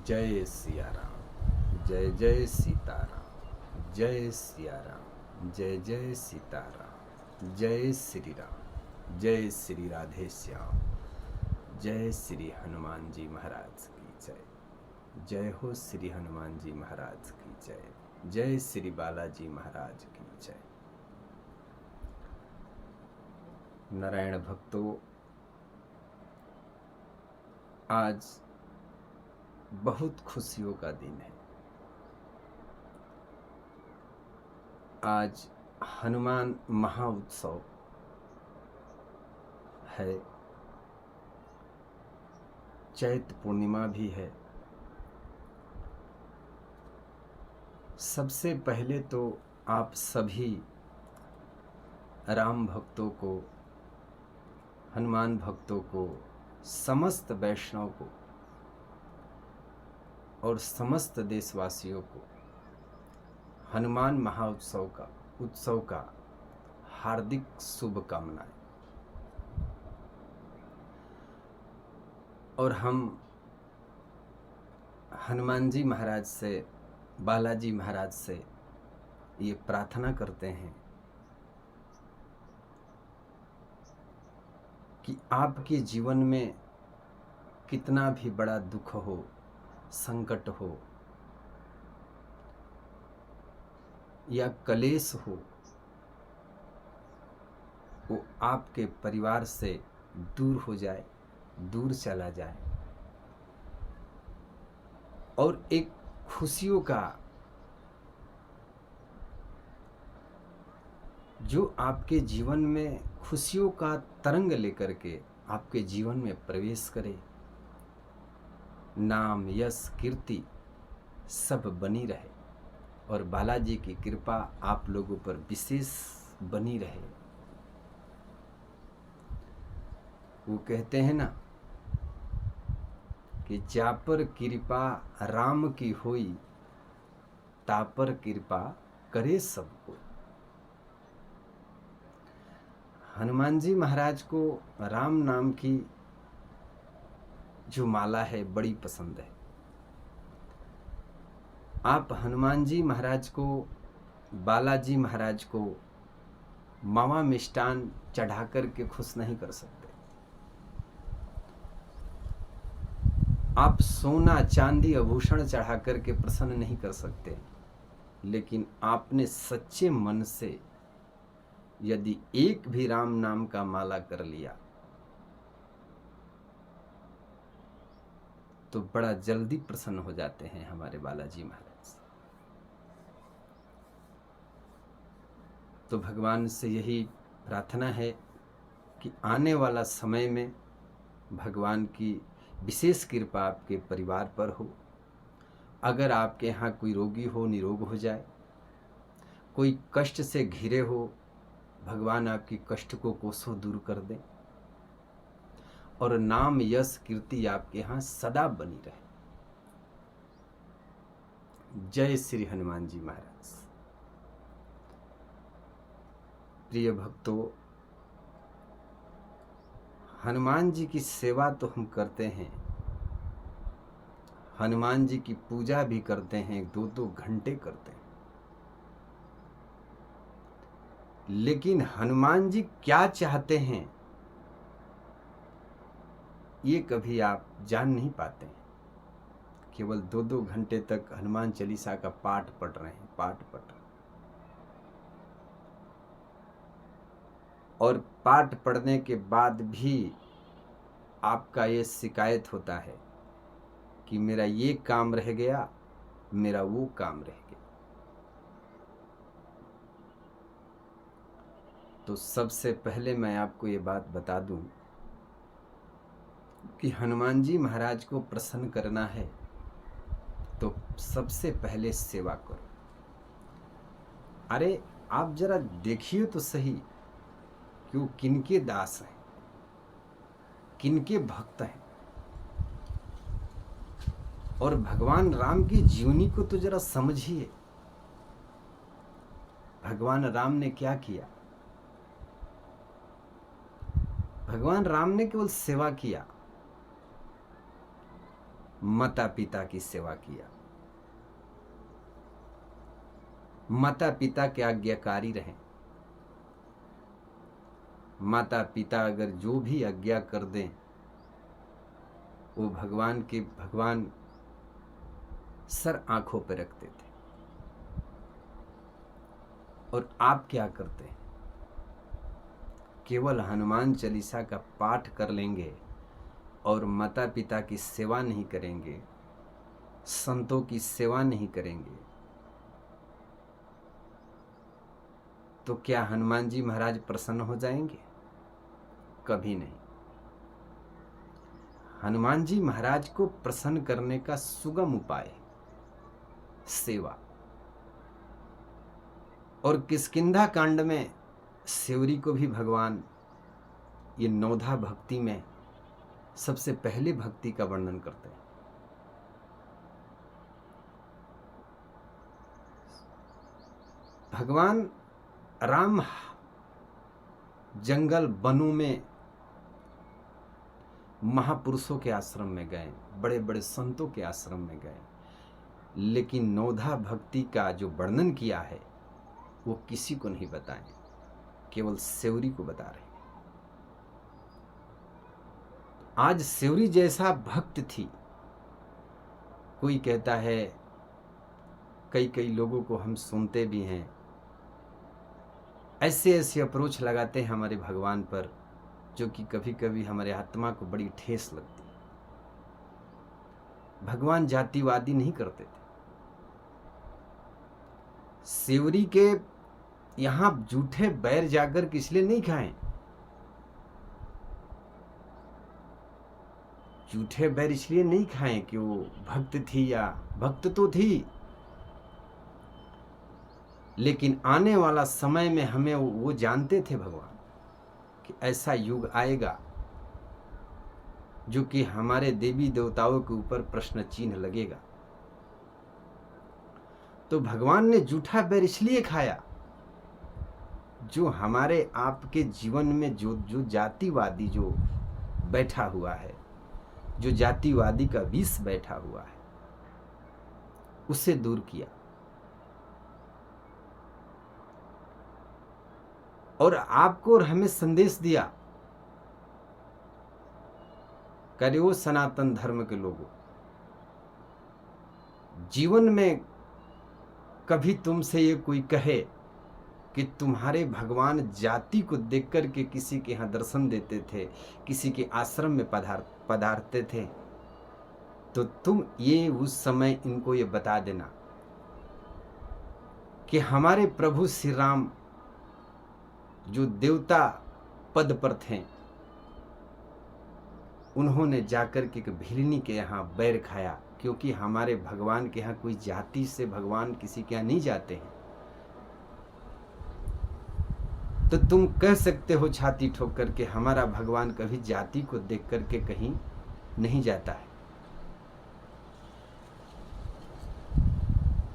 जय सिया राम। जय जय सीताराम। जय सिया राम। जय जय सीताराम। जय श्री राम। जय श्री राधे श्याम। जय श्री हनुमान जी महाराज की जय। जय हो श्री हनुमान जी महाराज की जय। जय श्री बालाजी महाराज की जय। नारायण भक्तों, आज बहुत खुशियों का दिन है। आज हनुमान महाउत्सव है, चैत्र पूर्णिमा भी है। सबसे पहले तो आप सभी राम भक्तों को, हनुमान भक्तों को, समस्त वैष्णव को और समस्त देशवासियों को हनुमान उत्सव का हार्दिक शुभकामनाएं। और हम हनुमान जी महाराज से, बालाजी महाराज से ये प्रार्थना करते हैं कि आपके जीवन में कितना भी बड़ा दुख हो, संकट हो या कलेश हो, वो आपके परिवार से दूर हो जाए, दूर चला जाए और एक खुशियों का जो आपके जीवन में खुशियों का तरंग लेकर के आपके जीवन में प्रवेश करे। नाम, यश, कीर्ति सब बनी रहे और बालाजी की कृपा आप लोगों पर विशेष बनी रहे। वो कहते हैं ना कि जापर कृपा राम की होई, तापर कृपा करे सब कोई। हनुमान जी महाराज को राम नाम की जो माला है बड़ी पसंद है। आप हनुमान जी महाराज को, बालाजी महाराज को मावा मिष्टान चढ़ा कर के खुश नहीं कर सकते। आप सोना चांदी आभूषण चढ़ा कर के प्रसन्न नहीं कर सकते। लेकिन आपने सच्चे मन से यदि एक भी राम नाम का माला कर लिया तो बड़ा जल्दी प्रसन्न हो जाते हैं हमारे बालाजी महाराज। तो भगवान से यही प्रार्थना है कि आने वाला समय में भगवान की विशेष कृपा आपके परिवार पर हो। अगर आपके यहाँ कोई रोगी हो, निरोग हो जाए, कोई कष्ट से घिरे हो, भगवान आपकी कष्ट को कोसों दूर कर दें और नाम, यश, कीर्ति आपके यहाँ सदा बनी रहे। जय श्री हनुमान जी महाराज। प्रिय भक्तों, हनुमान जी की सेवा तो हम करते हैं, हनुमान जी की पूजा भी करते हैं, 2-2 घंटे करते हैं। लेकिन हनुमान जी क्या चाहते हैं ये कभी आप जान नहीं पाते हैं। केवल 2-2 घंटे तक हनुमान चालीसा का पाठ पढ़ रहे हैं, पाठ पढ़ रहे हैं। और पाठ पढ़ने के बाद भी आपका ये शिकायत होता है कि मेरा ये काम रह गया, मेरा वो काम रह गया। तो सबसे पहले मैं आपको ये बात बता दूं कि हनुमान जी महाराज को प्रसन्न करना है तो सबसे पहले सेवा करो। अरे आप जरा देखिए तो सही कि वो किनके दास हैं, किनके भक्त हैं। और भगवान राम की जीवनी को तो जरा समझिए। भगवान राम ने क्या किया? भगवान राम ने केवल सेवा किया। माता पिता की सेवा किया, माता पिता के आज्ञाकारी रहें। माता पिता अगर जो भी आज्ञा कर दें वो भगवान सर आंखों पर रखते थे। और आप क्या करते हैं? केवल हनुमान चालीसा का पाठ कर लेंगे और माता पिता की सेवा नहीं करेंगे, संतों की सेवा नहीं करेंगे, तो क्या हनुमान जी महाराज प्रसन्न हो जाएंगे? कभी नहीं। हनुमान जी महाराज को प्रसन्न करने का सुगम उपाय है सेवा। और किष्किंधा कांड में सेवरी को भी भगवान ये नौधा भक्ति में सबसे पहले भक्ति का वर्णन करते हैं। भगवान राम जंगल वनों में महापुरुषों के आश्रम में गए, बड़े बड़े संतों के आश्रम में गए, लेकिन नौधा भक्ति का जो वर्णन किया है वो किसी को नहीं बताएं, केवल सेवरी को बता रहे हैं। आज सेवरी जैसा भक्त थी। कोई कहता है, कई लोगों को हम सुनते भी हैं, ऐसे ऐसे अप्रोच लगाते हैं हमारे भगवान पर जो कि कभी कभी हमारे आत्मा को बड़ी ठेस लगती है। भगवान जातिवादी नहीं करते थे। सेवरी के यहां जूठे बैर जाकर के इसलिए नहीं खाएं, जूठे बैर इसलिए नहीं खाएं कि वो भक्त थी, या भक्त तो थी, लेकिन आने वाला समय में हमें वो जानते थे भगवान कि ऐसा युग आएगा जो कि हमारे देवी देवताओं के ऊपर प्रश्न चिन्ह लगेगा। तो भगवान ने जूठा बैर इसलिए खाया, जो हमारे आपके जीवन में जो जातिवादी जो बैठा हुआ है, जो जातिवादी का विष बैठा हुआ है, उसे दूर किया। और आपको और हमें संदेश दिया, करियो सनातन धर्म के लोगों, जीवन में कभी तुमसे ये कोई कहे कि तुम्हारे भगवान जाति को देखकर के किसी के यहाँ दर्शन देते थे, किसी के आश्रम में पधारते थे, तो तुम ये उस समय इनको ये बता देना कि हमारे प्रभु श्री राम जो देवता पद पर थे, उन्होंने जाकर के भिलनी के यहाँ बैर खाया, क्योंकि हमारे भगवान के यहाँ कोई जाति से भगवान किसी के यहाँ नहीं जाते हैं। तो तुम कह सकते हो छाती ठोक कर के हमारा भगवान कभी जाति को देख करके कहीं नहीं जाता है।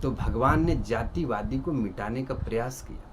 तो भगवान ने जातिवादी को मिटाने का प्रयास किया।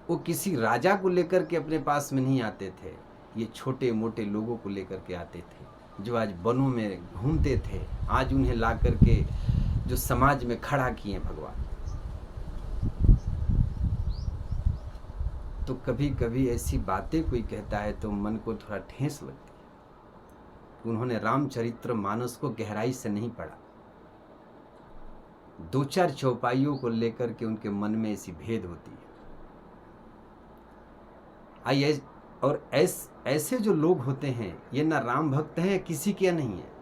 वो किसी राजा को लेकर के अपने पास में नहीं आते थे, ये छोटे मोटे लोगों को लेकर के आते थे जो आज वनों में घूमते थे। आज उन्हें ला करके जो समाज में खड़ा किए भगवान। तो कभी कभी ऐसी बातें कोई कहता है तो मन को थोड़ा ठेस लगती है। उन्होंने रामचरित्र मानस को गहराई से नहीं पढ़ा, दो चार चौपाइयों को लेकर के उनके मन में ऐसी भेद होती है। आइए, और ऐसे जो लोग होते हैं ये ना राम भक्त हैं, किसी के नहीं है।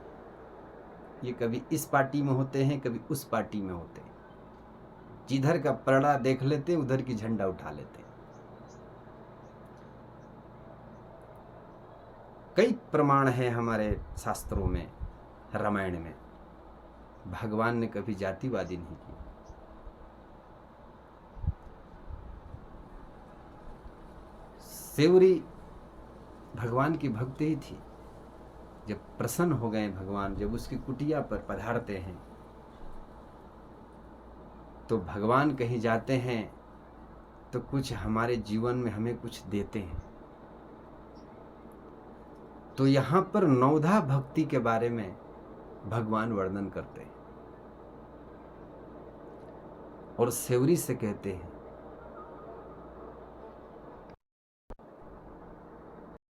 ये कभी इस पार्टी में होते हैं, कभी उस पार्टी में होते हैं। जिधर का परड़ा देख लेते हैं उधर की झंडा उठा लेते हैं। कई प्रमाण हैं हमारे शास्त्रों में, रामायण में। भगवान ने कभी जातिवादी नहीं किया। सेवरी भगवान की भक्त ही थी। जब प्रसन्न हो गए भगवान, जब उसकी कुटिया पर पधारते हैं, तो भगवान कहीं जाते हैं तो कुछ हमारे जीवन में हमें कुछ देते हैं। तो यहाँ पर नवधा भक्ति के बारे में भगवान वर्णन करते हैं और सेवरी से कहते हैं